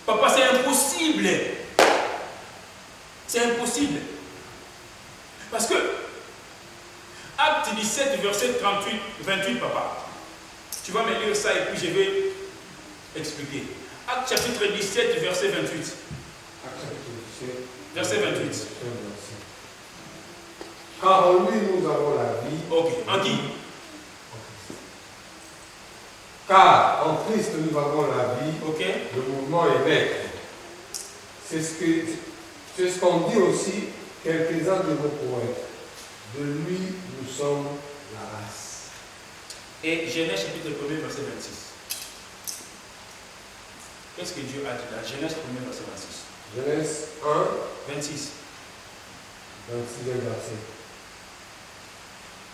Papa, c'est impossible. C'est impossible. Parce que Acte 17, verset 28, papa. Tu vas me lire ça et puis je vais expliquer. Acte chapitre 17, verset 28. Acte chapitre 17. Verset 28. Car en lui nous avons la vie. Ok. En qui? Car en Christ nous avons la vie. Ok. Le mouvement est maître. C'est ce qu'ont dit aussi quelques-uns de nos poètes. De lui nous sommes la race. Et Genèse chapitre 1, verset 26. Qu'est-ce que Dieu a dit là? Genèse 1, verset 26. Genèse 1, 26. 26e verset.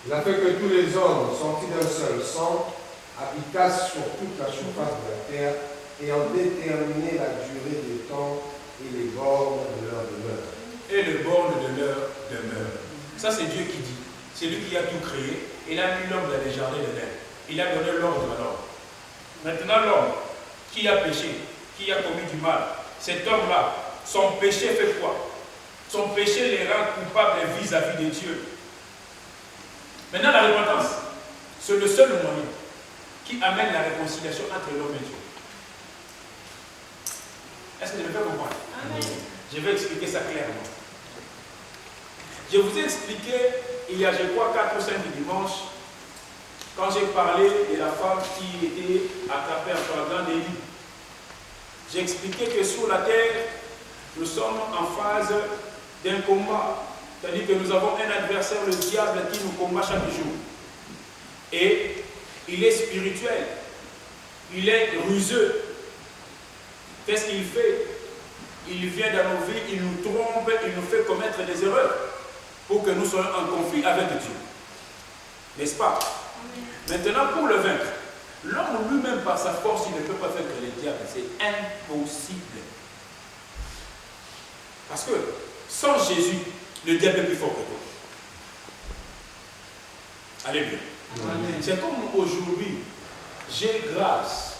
Il a fait que tous les hommes sortis d'un seul sang habitassent sur toute la surface de la terre et ont déterminé la durée des temps et les bornes de leur demeure. Et les bornes de leur demeure. Ça, c'est Dieu qui dit. C'est lui qui a tout créé. Il a mis l'homme dans les jardins de l'Éden. Il a donné l'ordre à l'homme. Maintenant, l'homme qui a péché, qui a commis du mal, cet homme-là, son péché fait quoi? Son péché les rend coupables vis-à-vis de Dieu. Maintenant, la repentance, c'est le seul moyen qui amène la réconciliation entre l'homme et Dieu. Est-ce que je me fais comprendre? Amen. Je vais expliquer ça clairement. Je vous ai expliqué, il y a, je crois, 4 ou 5 dimanches, quand j'ai parlé de la femme qui était attrapée en flagrant délit. J'ai expliqué que sur la terre, nous sommes en phase d'un combat. C'est-à-dire que nous avons un adversaire, le diable, qui nous combat chaque jour. Et il est spirituel. Il est ruseux. Qu'est-ce qu'il fait? Il vient dans nos vies, il nous trompe, il nous fait commettre des erreurs pour que nous soyons en conflit avec Dieu. N'est-ce pas? Maintenant, pour le vaincre, l'homme lui-même, par sa force, il ne peut pas vaincre le diable. C'est impossible. Parce que sans Jésus, le diable est plus fort que toi. Alléluia. C'est comme aujourd'hui, j'ai Grâce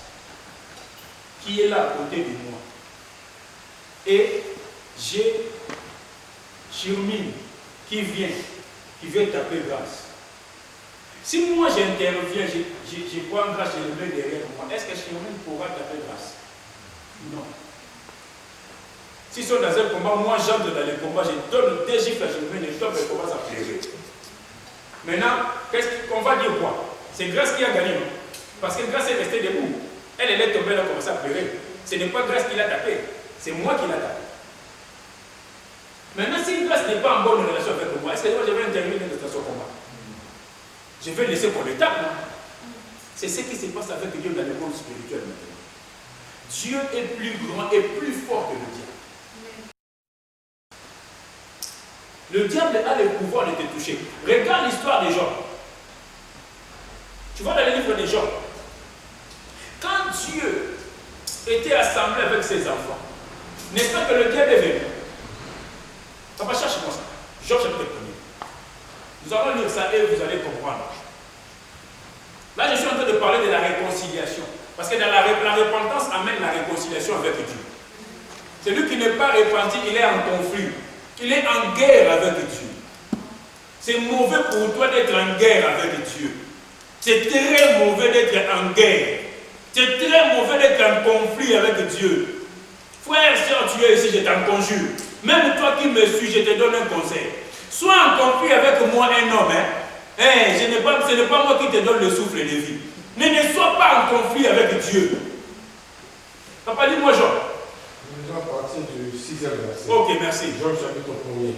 qui est là à côté de moi. Et j'ai Chirmine qui vient taper Grâce. Si moi j'interviens, je prends Grâce, je le mets derrière moi, est-ce que Chirmine pourra taper Grâce? Non. S'ils sont dans un combat, moi j'entre dans le combat, je donne des gifles à Chirmine et je tombe et commence à pleurer. Maintenant, qu'on va dire quoi? C'est Grâce qui a gagné, non? Parce que Grâce est restée debout. Elle est tombée, elle a commencé à pleurer. Ce n'est pas Grâce qui l'a tapé, c'est moi qui l'a tapé. Maintenant, si Grâce n'est pas en bonne relation avec moi, est-ce que moi je vais intervenir dans ce combat? Je vais laisser qu'on le tape, non? C'est ce qui se passe avec Dieu dans le monde spirituel maintenant. Dieu est plus grand et plus fort que le diable. Le diable a le pouvoir de te toucher. Regarde l'histoire des gens. Tu vois dans le livre des gens, quand Dieu était assemblé avec ses enfants, n'est-ce pas que le diable est venu? Papa, cherche-moi ça. Jean chapitre 1er. Nous allons lire ça et vous allez comprendre. Là, je suis en train de parler de la réconciliation. Parce que dans la repentance amène la réconciliation avec Dieu. Celui qui n'est pas repenti, il est en conflit. Il est en guerre avec Dieu. C'est mauvais pour toi d'être en guerre avec Dieu. C'est très mauvais d'être en guerre. C'est très mauvais d'être en conflit avec Dieu. Frère, si tu es ici, je t'en conjure. Même toi qui me suis, je te donne un conseil. Sois en conflit avec moi, un homme. Ce n'est pas moi qui te donne le souffle de vie. Mais ne sois pas en conflit avec Dieu. Papa, dis-moi Jean. Nous allons partir du 6e verset. Ok, merci. Jean chapitre 1er.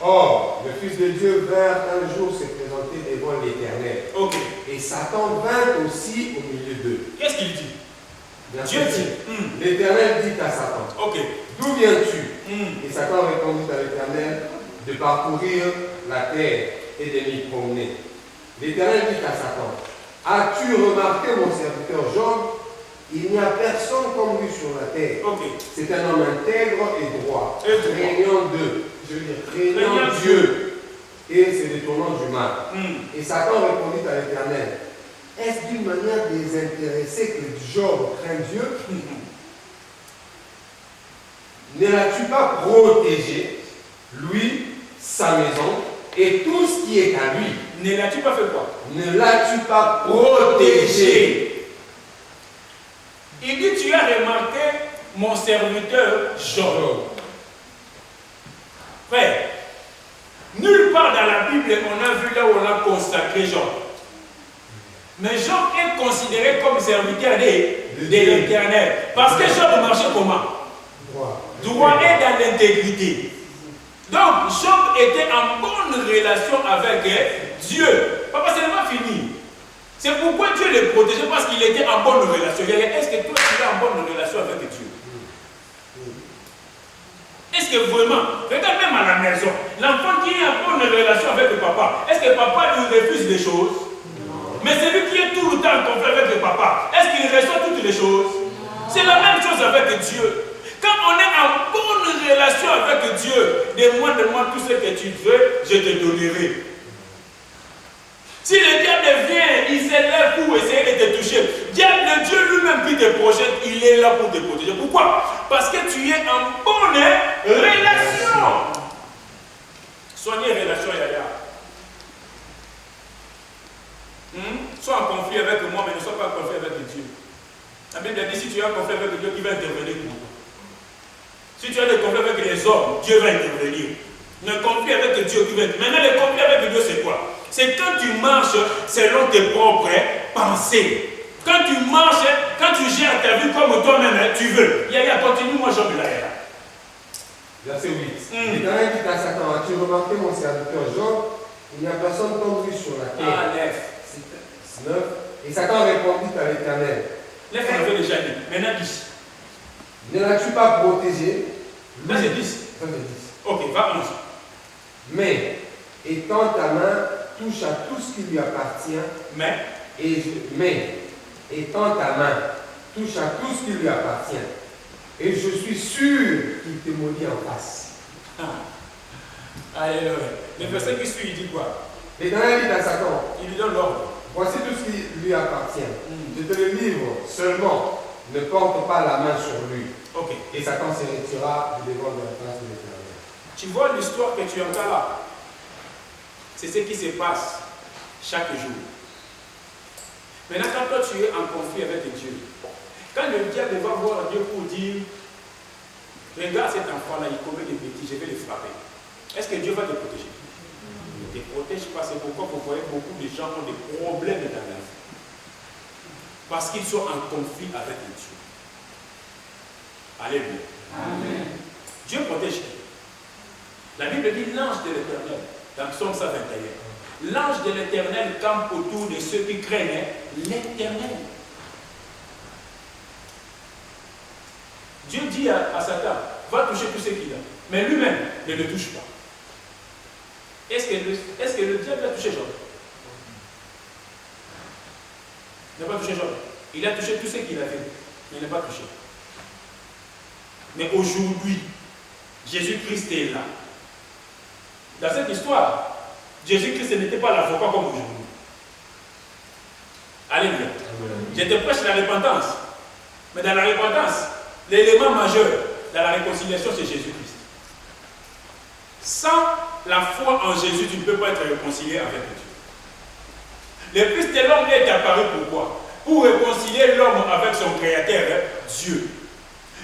Or, le Fils de Dieu vint un jour se présenter devant l'Éternel. Ok. Et Satan vint aussi au milieu d'eux. Qu'est-ce qu'il dit? Verset Dieu dit. L'Éternel dit à Satan. Ok. D'où viens-tu? Et Satan répondit à l'Éternel de parcourir la terre et de m'y promener. L'Éternel dit à Satan, as-tu remarqué mon serviteur Job? Il n'y a personne comme lui sur la terre. Ok. C'est un homme intègre et droit, Et droit. craignant Dieu et se détournant du mal. Mm. Et Satan répondit à l'Éternel, est-ce d'une manière désintéressée que Job craint Dieu? Ne l'as-tu pas protégé, lui, sa maison et tout ce qui est à lui? Ne l'as-tu pas fait quoi? Ne l'as-tu pas protégé? Il dit, tu as remarqué mon serviteur Job. Frère, nulle part dans la Bible on a vu là où on a consacré Job. Mais Job est considéré comme serviteur de l'Éternel. Parce que Job marchait comment? Droit et dans l'intégrité. Donc Job était en bonne relation avec Dieu. Papa, c'est pas fini. C'est pourquoi Dieu le protégeait, parce qu'il était en bonne relation. Est-ce que toi tu es en bonne relation avec Dieu? Est-ce que vraiment, regarde même à la maison, l'enfant qui est en bonne relation avec le papa, est-ce que papa lui refuse des choses? Non. Mais celui qui est tout le temps en conflit avec le papa, est-ce qu'il reçoit toutes les choses? C'est la même chose avec Dieu. Quand on est en bonne relation avec Dieu, demande-moi tout ce que tu veux, je te donnerai. Si le diable vient, il s'élève pour essayer de te toucher. Le Dieu lui-même qui te projette, il est là pour te protéger. Pourquoi? Parce que tu es en bonne relation. Soignez les relations, Yaya. Sois en conflit avec moi, mais ne sois pas en conflit avec Dieu. La Bible dit, si tu es en conflit avec Dieu, qui va intervenir pour toi? Si tu as des conflits avec les hommes, Dieu va intervenir. Le conflit avec Dieu qui va intervenir. Maintenant, le conflit avec Dieu, c'est quoi? C'est quand tu marches selon tes propres pensées. Quand tu marches, quand tu gères ta vie comme toi-même tu veux. Yaya, continue, moi j'en veux là. Verset 8. L'Éternel dit à Satan, as-tu remarqué mon serviteur Job? Il n'y a personne comme lui sur la terre. 9. Et Satan répondit à l'Éternel. 9, on avait déjà dit. Maintenant 10. Ne l'as-tu pas protégé? Là c'est 10. Ça c'est 10. Ok, va 11. Mais, étends ta main, touche à tout ce qui lui appartient. Mais, étends ta main, touche à tout ce qui lui appartient. Et je suis sûr qu'il te maudit en face. Alléluia. Le verset qui suit, il dit quoi? L'Éternel dit à Satan, il lui donne l'ordre. Voici tout ce qui lui appartient. Je te le livre, seulement ne porte pas la main sur lui. Ok. Et Satan se retirera du devant de la face de l'Éternel. Tu vois l'histoire que tu entends là? C'est ce qui se passe chaque jour. Maintenant, quand toi tu es en conflit avec Dieu, quand le diable va voir Dieu pour dire, regarde cet enfant-là, il commet des bêtises, je vais le frapper. Est-ce que Dieu va te protéger? Il ne te protège pas. C'est pourquoi vous voyez beaucoup de gens ont des problèmes dans la vie. Parce qu'ils sont en conflit avec Dieu. Alléluia. Amen. Dieu protège qui? La Bible dit l'ange de l'Éternel, dans Psaume 121. L'ange de l'Éternel campe autour de ceux qui craignent l'Éternel. Dieu dit à Satan, va toucher tout ce qu'il a. Mais lui-même ne le touche pas. Est-ce que le diable a touché Job? Il n'a pas touché Job. Il a touché tout ce qu'il avait. Mais il n'a pas touché. Mais aujourd'hui, Jésus-Christ est là. Dans cette histoire, Jésus-Christ n'était pas l'avocat comme aujourd'hui. Alléluia. Je te prêche la repentance. Mais dans la repentance, l'élément majeur dans la réconciliation, c'est Jésus-Christ. Sans la foi en Jésus, tu ne peux pas être réconcilié avec Dieu. Le Fils de l'homme est apparu pourquoi? Pour réconcilier l'homme avec son Créateur, Dieu.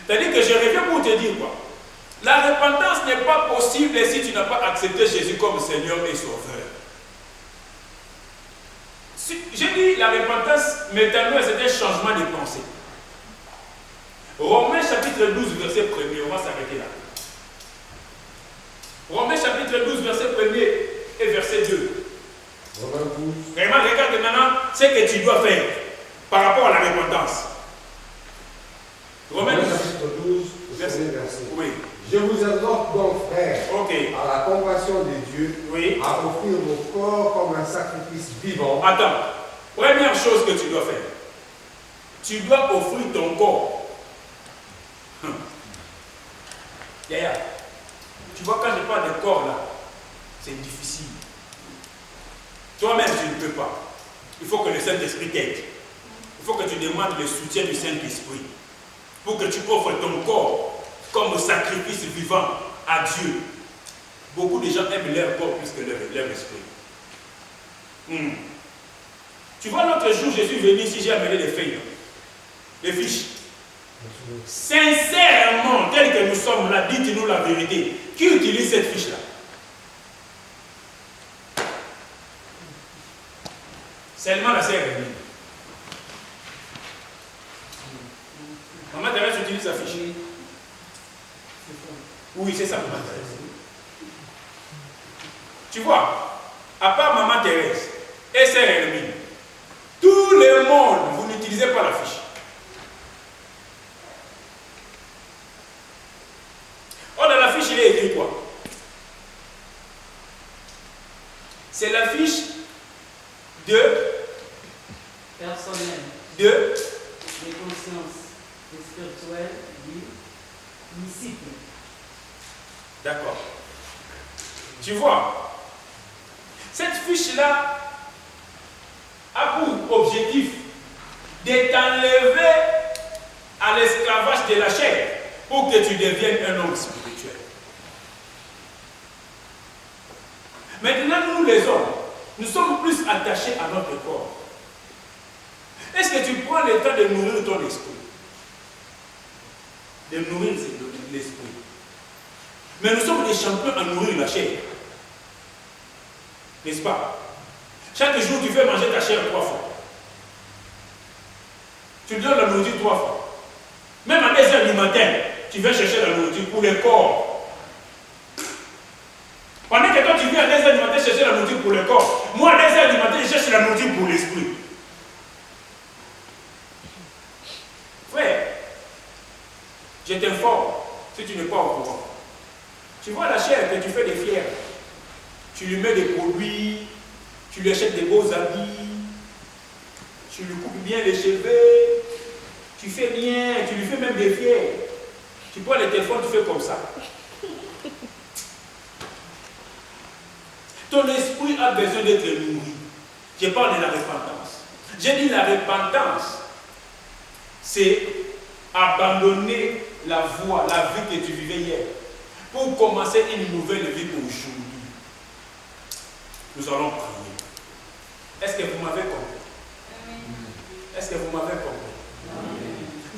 C'est-à-dire que je reviens pour te dire quoi? La repentance n'est pas possible si tu n'as pas accepté Jésus comme Seigneur et Sauveur. J'ai dit la repentance, métanoïa, c'est un changement de pensée. Romains chapitre 12, verset 1er, on va s'arrêter là. Romains chapitre 12, verset 1er et verset 2. Romains 12. Vraiment, regarde maintenant ce que tu dois faire par rapport à la repentance. Romains chapitre 12, verset. verset. Oui. Je vous exhorte donc, frères, Ok. à la compassion de Dieu, Oui. à offrir vos corps comme un sacrifice vivant. Attends. Première chose que tu dois faire. Tu dois offrir ton corps. Yaya. Tu vois, quand je parle de corps là, c'est difficile. Toi-même, tu ne peux pas. Il faut que le Saint-Esprit t'aide. Il faut que tu demandes le soutien du Saint-Esprit pour que tu offres ton corps comme sacrifice vivant à Dieu. Beaucoup de gens aiment leur corps plus que leur esprit. Tu vois, l'autre jour, je suis venu ici, j'ai amené des feuilles, des fiches. Sincèrement, tel que nous sommes là, dites-nous la vérité. Qui utilise cette fiche-là? Seulement la sœur Rémi. Maman Thérèse utilise sa fiche. Oui, c'est ça, Maman Thérèse. Tu vois, à part Maman Thérèse et sœur Rémi, tout le monde, vous n'utilisez pas la fiche. Oh, dans la fiche, il est écrit quoi? C'est la fiche de Personnel. de Les consciences. Les spirituelles. Les disciples. D'accord. Tu vois, cette fiche-là a pour objectif de t'enlever à l'esclavage de la chair pour que tu deviennes un homme spirituel. Maintenant, nous les hommes, nous sommes plus attachés à notre corps. Est-ce que tu prends le temps de nourrir ton esprit? De nourrir l'esprit. Mais nous sommes des champions à nourrir la chair. N'est-ce pas? Chaque jour, tu fais manger ta chair 3 fois. Tu donnes la nourriture 3 fois. Même à 2h du matin, tu vas chercher la nourriture pour le corps. Pendant que toi, tu viens à 2h du matin chercher la nourriture pour le corps, moi, à 2h du matin, je cherche la nourriture pour l'esprit. Frère, je t'informe, si tu n'es pas au courant. Tu vois la chair que tu fais des fiers, tu lui mets des produits, tu lui achètes des beaux habits, tu lui coupes bien les cheveux, tu fais bien, tu lui fais même des fiers. Tu prends le téléphone, tu fais comme ça. Ton esprit a besoin d'être nourri. Je parle de la repentance. J'ai dit la repentance, c'est abandonner la voie, la vie que tu vivais hier, pour commencer une nouvelle vie aujourd'hui. Nous allons prier. Est-ce que vous m'avez compris? Est-ce que vous m'avez compris?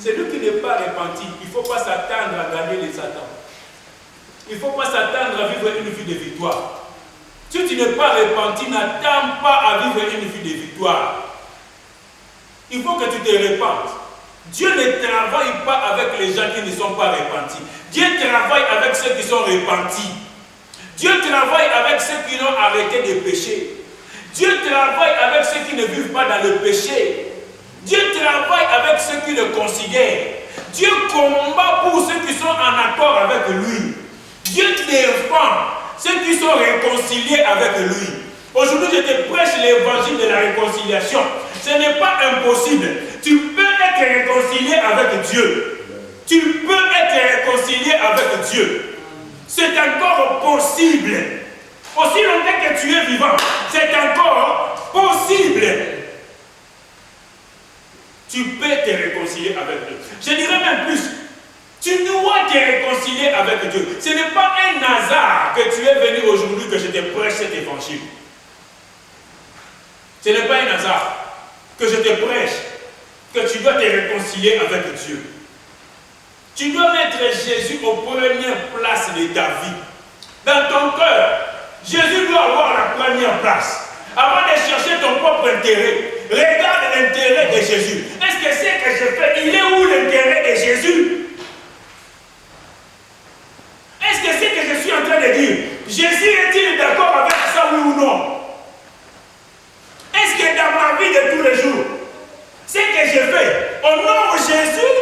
Celui qui n'est pas repenti, il ne faut pas s'attendre à gagner les Satan. Il ne faut pas s'attendre à vivre une vie de victoire. Si tu n'es pas repenti, n'attends pas à vivre une vie de victoire. Il faut que tu te repentes. Dieu ne travaille pas avec les gens qui ne sont pas repentis. Dieu travaille avec ceux qui sont repentis. Dieu travaille avec ceux qui n'ont arrêté de pécher. Dieu travaille avec ceux qui ne vivent pas dans le péché. Dieu travaille avec ceux qui le considèrent. Dieu combat pour ceux qui sont en accord avec lui. Dieu défend ceux qui sont réconciliés avec lui. Aujourd'hui, je te prêche l'évangile de la réconciliation. Ce n'est pas impossible. Tu peux être réconcilié avec Dieu. Tu peux être réconcilié avec Dieu. C'est encore possible. Aussi longtemps que tu es vivant, c'est encore possible. Tu peux te réconcilier avec Dieu. Je dirais même plus. Tu dois te réconcilier avec Dieu. Ce n'est pas un hasard que tu es venu aujourd'hui que je te prêche cet évangile. Ce n'est pas un hasard que je te prêche que tu dois te réconcilier avec Dieu. Tu dois mettre Jésus aux premières places de ta vie. Dans ton cœur, Jésus doit avoir la première place. Avant de chercher ton propre intérêt, regarde l'intérêt de Jésus. Est-ce que c'est que je fais? Il est où l'intérêt de Jésus? Est-ce que c'est que je suis en train de dire? Jésus est-il d'accord avec ça, oui ou non? Est-ce que dans ma vie de tous les jours, ce que je fais, honore Jésus?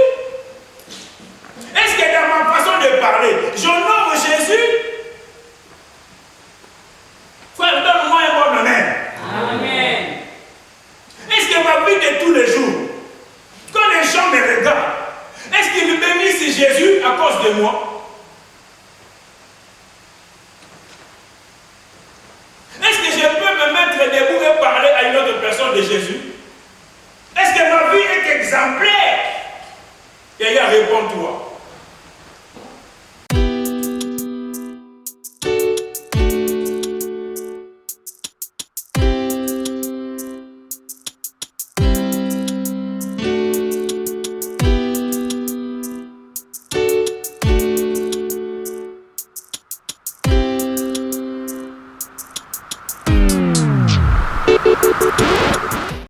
Est-ce que dans ma façon de parler. J'honore Jésus. Frère, donne-moi un bon amen. Amen. Est-ce que ma vie de tous les jours, quand les gens me regardent, est-ce qu'ils bénissent Jésus à cause de moi? Est-ce que je peux me mettre debout et parler à une autre personne de Jésus? Est-ce que ma vie est exemplaire? Et il répond-toi.